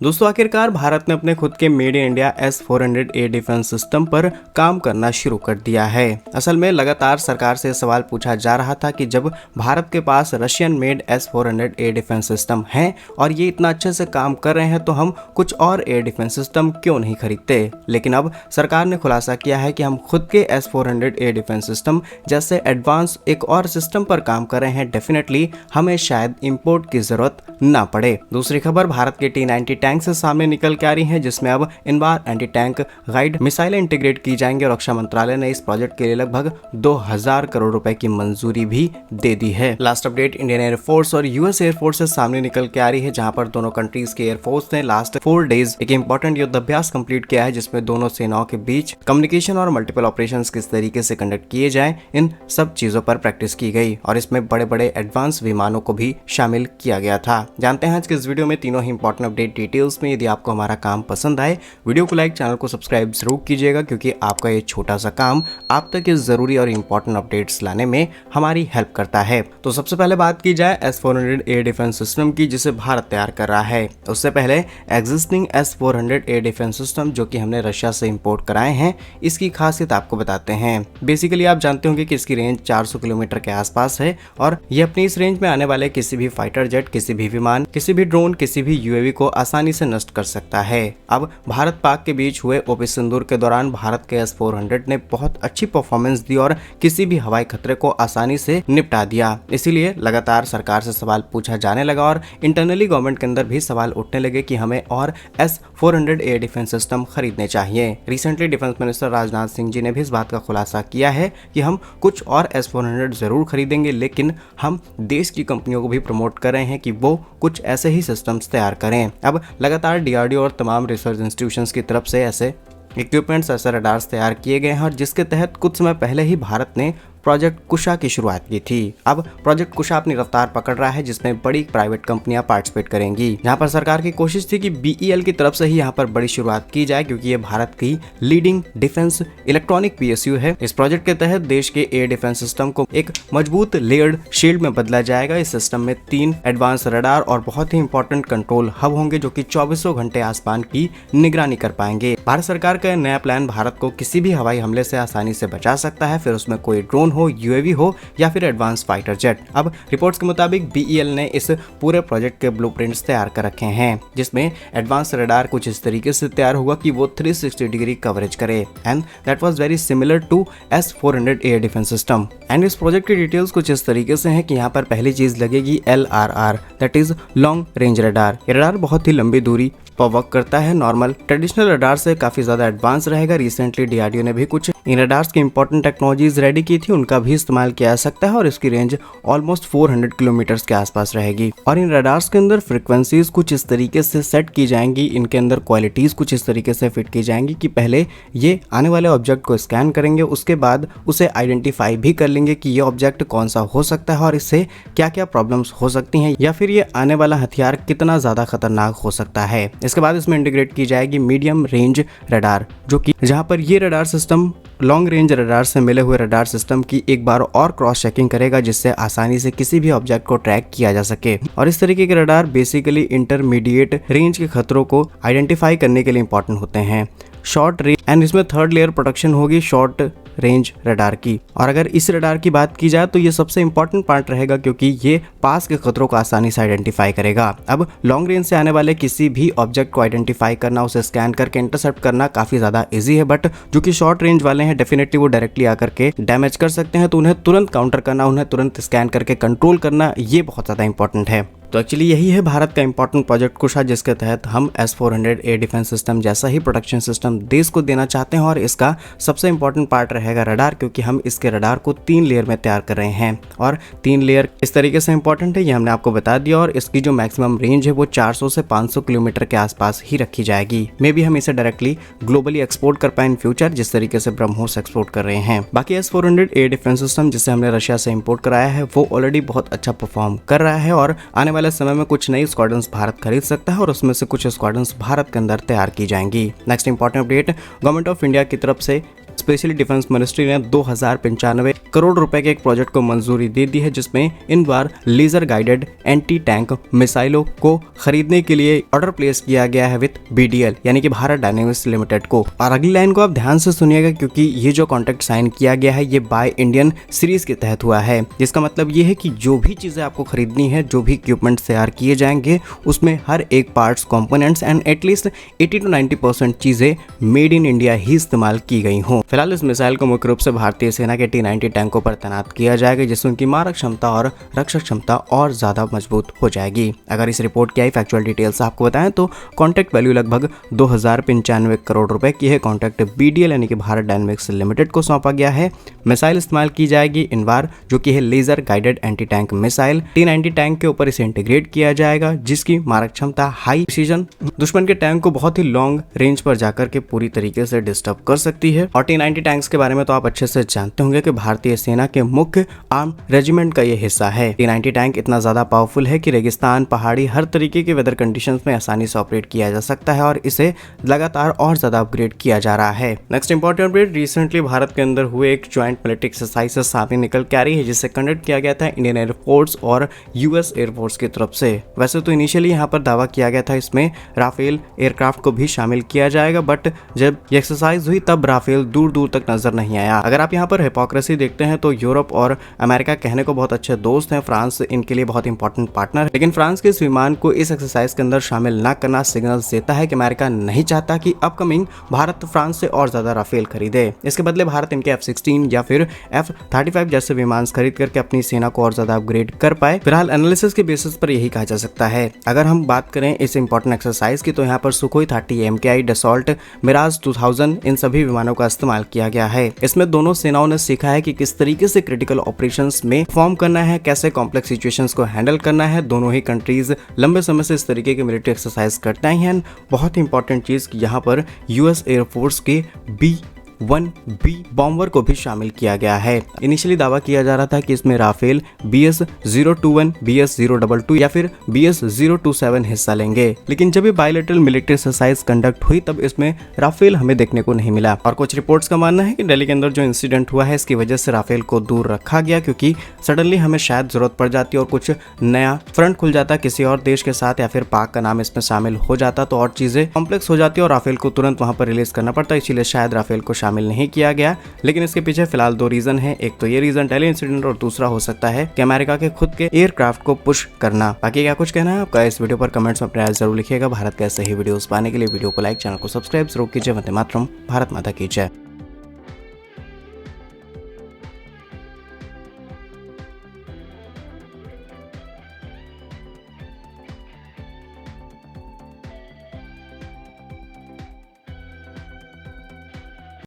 दोस्तों आखिरकार भारत ने अपने खुद के made in India S-400A defence system पर काम करना शुरू कर दिया है। असल में लगातार सरकार से सवाल पूछा जा रहा था कि जब भारत के पास Russian made S-400A defence system है और ये इतना अच्छे से काम कर रहे हैं तो हम कुछ और एयर डिफेंस सिस्टम क्यों नहीं खरीदते। लेकिन अब सरकार ने खुलासा किया है कि हम खुद के S-400A डिफेंस सिस्टम जैसे एडवांस एक और सिस्टम पर काम कर रहे हैं। डेफिनेटली हमें शायद इंपोर्ट की जरूरत ना पड़े। दूसरी खबर भारत के T-90 टैंक से सामने निकल के आ रही है, जिसमें अब इन बार एंटी टैंक गाइड मिसाइलें इंटीग्रेट की जाएंगी और रक्षा मंत्रालय ने इस प्रोजेक्ट के लिए लगभग 2000 करोड़ रुपए की मंजूरी भी दे दी है। लास्ट अपडेट इंडियन एयरफोर्स और यूएस एयरफोर्स से सामने निकल के आ रही है, जहां पर दोनों कंट्रीज के एयरफोर्स ने लास्ट 4 डेज एक इंपॉर्टेंट युद्धाभ्यास कंप्लीट किया है, जिसमें दोनों सेनाओं के बीच कम्युनिकेशन और मल्टीपल ऑपरेशंस किस तरीके से कंडक्ट किए जाए, इन सब चीजों पर प्रैक्टिस की गई और इसमें बड़े बड़े एडवांस विमानों को भी शामिल किया गया था। जानते हैं आज के इस वीडियो में तीनों ही इंपॉर्टेंट अपडेट डिटेल्स में। यदि आपको हमारा काम पसंद आए, वीडियो को लाइक, चैनल को सब्सक्राइब जरूर कीजिएगा, क्योंकि आपका ये छोटा सा काम आप तक इस जरूरी और इंपॉर्टेंट अपडेट्स लाने में हमारी हेल्प करता है। तो सबसे पहले बात की जाए S-400A डिफेंस सिस्टम की, जिसे भारत तैयार कर रहा है। उससे पहले एग्जिस्टिंग S-400A डिफेंस सिस्टम जो कि हमने रशिया से इंपोर्ट कराए हैं, इसकी खासियत आपको बताते हैं। बेसिकली आप जानते होंगे कि इसकी रेंज 400 किलोमीटर के आसपास है और ये अपनी इस रेंज में आने वाले किसी भी फाइटर जेट, किसी भी विमान, किसी भी ड्रोन, किसी भी यूएवी को आसानी से नष्ट कर सकता है। अब भारत पाक के बीच हुए ऑपरेशन सिंदूर के दौरान भारत के S-400 ने बहुत अच्छी परफॉर्मेंस दी और किसी भी हवाई खतरे को आसानी से निपटा दिया। इसीलिए लगातार सरकार से सवाल पूछा जाने लगा और इंटरनली गवर्नमेंट के अंदर भी सवाल उठने लगे कि हमें और S-400A डिफेंस सिस्टम खरीदने चाहिए। Recently defence minister Rajnath Singh ji ने भी इस बात का खुलासा किया है कि हम कुछ और S-400 जरूर खरीदेंगे, लेकिन हम देश की कंपनियों को भी प्रमोट कर रहे हैं कि वो कुछ ऐसे ही सिस्टम्स तैयार करें। अब लगातार DRDO और तमाम रिसर्च इंस्टीट्यूशंस की तरफ से ऐसे इक्विपमेंट्स, ऐसे रडार्स तैयार किए गए हैं और जिसके तहत कुछ समय पहले ही भारत ने प्रोजेक्ट कुशा की शुरुआत की थी। अब प्रोजेक्ट कुशा अपनी रफ्तार पकड़ रहा है, जिसमें बड़ी प्राइवेट कंपनियां पार्टिसिपेट करेंगी। यहाँ पर सरकार की कोशिश थी कि BEL की तरफ से ही यहाँ पर बड़ी शुरुआत की जाए, क्योंकि ये भारत की लीडिंग डिफेंस इलेक्ट्रॉनिक PSU है। इस प्रोजेक्ट के तहत देश के एयर डिफेंस सिस्टम को एक मजबूत लेयर्ड शील्ड में बदला जाएगा। इस सिस्टम में 3 एडवांस रडार और बहुत ही इंपॉर्टेंट कंट्रोल हब होंगे, जो कि 24 घंटे आसमान की निगरानी कर पाएंगे। भारत सरकार का नया प्लान भारत को किसी भी हवाई हमले से आसानी से बचा सकता है, फिर उसमें कोई ड्रोन हो, UAV हो या फिर एडवांस फाइटर जेट। अब रिपोर्ट्स के मुताबिक BEL ने इस पूरे प्रोजेक्ट के ब्लूप्रिंट्स तैयार कर रखे हैं, जिसमें एडवांस रडार कुछ इस तरीके से तैयार होगा कि वो 360 डिग्री कवरेज करे and that was very similar to S-400A defence system. And इस प्रोजेक्ट की डिटेल्स कुछ इस तरीके से हैं कि यहाँ पर पहली चीज लगेगी LRR, that is long range radar. ये रडार बहुत ही लंबी दूरी पर वर्क करता है, नॉर्मल ट्रेडिशनल रडार से काफी ज्यादा एडवांस रहेगा। रिसेंटली DRDO ने भी कुछ इन रडार्स की इंपॉर्टेंट टेक्नोलॉजीज रेडी की थी, उनका भी इस्तेमाल किया जा सकता है और इसकी रेंज ऑलमोस्ट 400 किलोमीटर के आसपास रहेगी। और इन रडार्स के अंदर फ्रीक्वेंसीज कुछ इस तरीके से सेट की जाएंगी, इनके अंदर क्वालिटीज कुछ इस तरीके से फिट की जाएंगी कि पहले ये आने वाले ऑब्जेक्ट को स्कैन करेंगे, उसके बाद उसे आइडेंटिफाई भी कर लेंगे कि ये ऑब्जेक्ट कौन सा हो सकता है और इससे क्या क्या प्रॉब्लम्स हो सकती हैं, या फिर ये आने वाला हथियार कितना ज्यादा खतरनाक हो सकता है। इसके बाद इसमें इंटीग्रेट की जाएगी मीडियम रेंज रडार, जो कि जहां पर ये radar system long range radar से मिले हुए रडार सिस्टम की एक बार और क्रॉस चेकिंग करेगा, जिससे आसानी से किसी भी ऑब्जेक्ट को ट्रैक किया जा सके। और इस तरीके के रडार बेसिकली इंटरमीडिएट रेंज के खतरों को आइडेंटिफाई करने के लिए इंपॉर्टेंट होते हैं। शॉर्ट रेंज एंड इसमें 3rd लेयर प्रोटेक्शन होगी शॉर्ट रेंज रडार की। और अगर इस रडार की बात की जाए तो ये सबसे इंपॉर्टेंट पार्ट रहेगा, क्योंकि ये पास के खतरों को आसानी से आइडेंटिफाई करेगा। अब लॉन्ग रेंज से आने वाले किसी भी ऑब्जेक्ट को आइडेंटिफाई करना, उसे स्कैन करके इंटरसेप्ट करना काफी ज्यादा इजी है, बट जो कि शॉर्ट रेंज वाले हैं डेफिनेटली वो डायरेक्टली आकर के डैमेज कर सकते हैं, तो उन्हें तुरंत काउंटर करना, उन्हें तुरंत स्कैन करके कंट्रोल करना, ये बहुत ज्यादा इंपॉर्टेंट है। तो एक्चुअली यही है भारत का इंपॉर्टेंट प्रोजेक्ट कुशा, जिसके तहत हम S-400A डिफेंस सिस्टम जैसा ही प्रोटेक्शन सिस्टम देश को देना चाहते हैं। और इसका सबसे इंपॉर्टेंट पार्ट रहेगा रडार, क्योंकि हम इसके रडार को 3 लेयर में तैयार कर रहे हैं और 3 लेयर इस तरीके से इंपॉर्टेंट है, ये हमने आपको बता दिया। और इसकी जो मैक्सिमम रेंज है वो 400 से 500 किलोमीटर के आसपास ही रखी जाएगी। मे बी हम इसे डायरेक्टली ग्लोबली एक्सपोर्ट कर पाए इन फ्यूचर, जिस तरीके से ब्रह्मोस एक्सपोर्ट कर रहे हैं। बाकी S-400A डिफेंस सिस्टम जिसे हमने रशिया से इंपोर्ट कराया है वो ऑलरेडी बहुत अच्छा परफॉर्म कर रहा है और आने वाले समय में कुछ नई स्क्वाड्रंस भारत खरीद सकता है और उसमें से कुछ स्क्वाड्रंस भारत के अंदर तैयार की जाएंगी। Next important update, government of India की तरफ से स्पेशली डिफेंस मिनिस्ट्री ने 2095 करोड़ रुपए के एक प्रोजेक्ट को मंजूरी दे दी है, जिसमें इन बार लेजर गाइडेड एंटी टैंक मिसाइलों को खरीदने के लिए ऑर्डर प्लेस किया गया है विद BDL यानी कि भारत डायनेमिक्स लिमिटेड को। और अगली लाइन को आप ध्यान से सुनिएगा, क्योंकि ये जो कॉन्ट्रैक्ट साइन किया गया है ये बाय इंडियन सीरीज के तहत हुआ है। जिसका मतलब ये है कि जो भी चीजें आपको खरीदनी है, जो भी इक्विपमेंट तैयार किए जाएंगे, उसमें हर एक parts, components and at least 80 to 90% चीजें मेड इन इंडिया ही इस्तेमाल की गई हों। फिलहाल इस मिसाइल को मुख्य रूप से भारतीय सेना के T-90 टैंकों पर तैनात किया जाएगा, जिससे उनकी मारक क्षमता और रक्षक क्षमता और ज्यादा मजबूत हो जाएगी। अगर इस रिपोर्ट की आई फैक्चुअल डिटेल्स आपको बताएं तो कॉन्ट्रैक्ट वैल्यू लगभग 2095 करोड़ रुपए की है। कॉन्ट्रैक्ट BDL यानी कि भारत डायनेमिक्स लिमिटेड को सौंपा गया है। मिसाइल इस्तेमाल की जाएगी इन बार, जो कि है laser guided anti tank missile. T-90 tank के ऊपर इसे इंटीग्रेट किया जाएगा, जिसकी मारक क्षमता हाई प्रिसीजन दुश्मन के टैंक को बहुत ही लॉन्ग रेंज पर जाकर के पूरी तरीके से डिस्टर्ब कर सकती है। और T-90 टैंक्स के बारे में तो आप अच्छे से जानते होंगे कि भारतीय सेना के मुख्य आर्म रेजिमेंट का ये हिस्सा है। T-90 टैंक इतना ज्यादा पावरफुल है कि रेगिस्तान, पहाड़ी, हर तरीके के वेदर कंडीशंस में आसानी से ऑपरेट किया जा सकता है और इसे लगातार और ज्यादा अपग्रेड किया जा रहा है। Next important update, recently Bharat के अंदर हुए एक ज्वाइंट मिलिट्री एक्सरसाइज से सामने निकल के आ रही है, जिसे कंडक्ट किया गया था इंडियन एयरफोर्स और US एयरफोर्स की तरफ से। वैसे तो इनिशियली यहाँ पर दावा किया गया था इसमें राफेल एयरक्राफ्ट को भी शामिल किया जाएगा, बट जब ये एक्सरसाइज हुई तब राफेल दूर दूर तक नजर नहीं आया। अगर आप यहाँ पर हिपोक्रेसी देखते हैं तो यूरोप और अमेरिका कहने को बहुत अच्छे दोस्त हैं, फ्रांस इनके लिए बहुत इंपॉर्टेंट पार्टनर है, लेकिन फ्रांस के इस विमान को इस एक्सरसाइज के अंदर शामिल न करना सिग्नल्स देता है कि अमेरिका नहीं चाहता कि अपकमिंग भारत फ्रांस से और ज्यादा राफेल खरीदे। इसके बदले भारत इनके F-16 या फिर F-35 जैसे विमान खरीद करके अपनी सेना को और ज्यादा अपग्रेड कर पाए। फिलहाल एनालिसिस के बेसिस पर यही कहा जा सकता है। अगर हम बात करें इस इंपॉर्टेंट एक्सरसाइज की, तो यहाँ पर सुखोई 30 MKI, डसॉल्ट, मिराज 2000 इन सभी विमानों का इस्तेमाल किया गया है। इसमें दोनों सेनाओं ने सीखा है कि किस तरीके से क्रिटिकल ऑपरेशंस में परफॉर्म करना है, कैसे कॉम्प्लेक्स सिचुएशंस को हैंडल करना है। दोनों ही कंट्रीज लंबे समय से इस तरीके के मिलिट्री एक्सरसाइज करते हैं। बहुत ही इंपॉर्टेंट चीज कि यहाँ पर US एयरफोर्स के B-1B बॉम्बर को भी शामिल किया गया है। इनिशियली दावा किया जा रहा था कि इसमें राफेल BS-021, BS-022 या फिर BS-027 हिस्सा लेंगे, लेकिन जब ये बायलैटरल मिलिट्री एक्सरसाइज कंडक्ट हुई तब इसमें राफेल हमें देखने को नहीं मिला। और कुछ रिपोर्ट्स का मानना है कि दिल्ली के अंदर जो इंसिडेंट हुआ है इसकी वजह से राफेल को दूर रखा गया, क्योंकि सडनली हमें शायद जरूरत पड़ जाती और कुछ नया फ्रंट खुल जाता किसी और देश के साथ, या फिर पाक का नाम इसमें शामिल हो जाता तो और चीजें कॉम्प्लेक्स हो जाती और राफेल को तुरंत वहां पर रिलीज करना पड़ता। इसीलिए शायद राफेल को शामिल नहीं किया गया। लेकिन इसके पीछे फिलहाल 2 रीजन है। एक तो ये रीजन टेली इंसिडेंट, और दूसरा हो सकता है कि अमेरिका के खुद के एयरक्राफ्ट को पुश करना। बाकी क्या कुछ कहना है आपका इस वीडियो पर कमेंट्स में अपना राय जरूर लिखिएगा। भारत के ऐसे ही वीडियोस पाने के लिए वीडियो को लाइक, चैनल को सब्सक्राइब जरूर कीजिए। वंदे मातरम, भारत माता की जय।